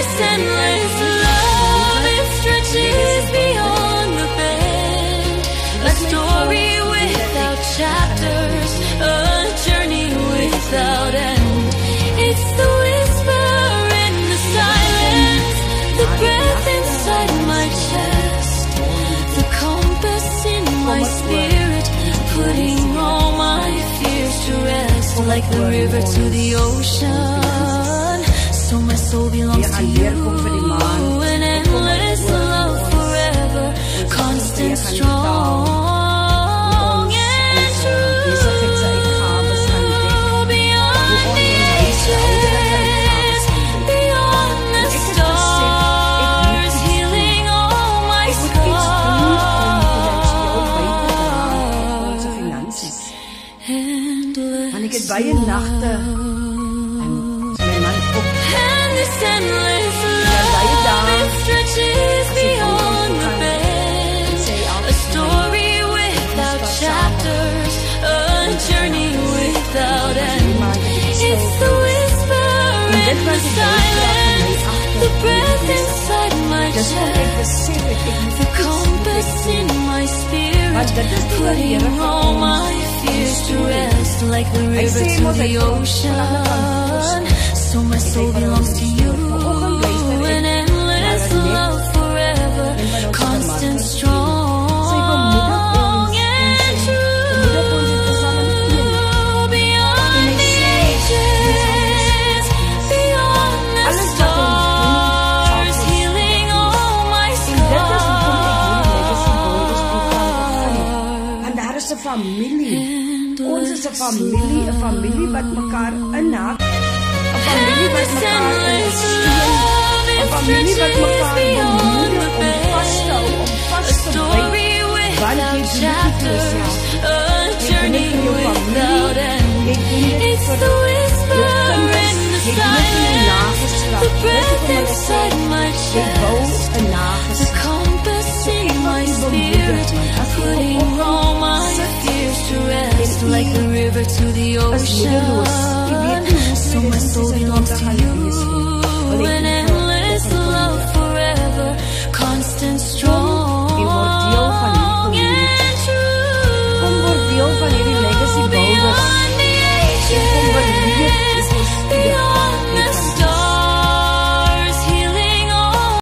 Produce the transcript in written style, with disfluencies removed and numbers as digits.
this endless love, it stretches beyond the bed. A story without chapters, a journey without end. It's the whisper in the silence, the breath inside my chest, the compass in my spirit, putting all my fears to rest. Like the river to the ocean, so my soul belongs to you. An endless love forever, constant, strong and true. Beyond the ages, beyond the stars, healing all my scars. Want ek het baie nagte en my man op and this endless love, it stretches beyond the bed. A story without chapters, a journey without end. It's the whisper in the silence, the breath inside my chest, the compass in my spirit, putting all my fears to rest. Like the river to the ocean, so my soul belongs to you. An endless love forever, constant, strong and true. Beyond the ages, beyond the stars, healing all my scars. En daar is 'n familie. Ons is 'n familie wat mekaar inhak, 'n familie wat mekaar steun, 'n familie wat mekaar bemoedig om vas te hou, om vas te byt, want jy doen dit vir jouself, jy doen dit vir jou familie, jy doen dit vir jou kinders, jy doen dit vir jou nageslag, dit is vir my sê, jy bou 'n nageslag, in my spirit, putting all my fears to rest. Like the river to the ocean, so my soul belongs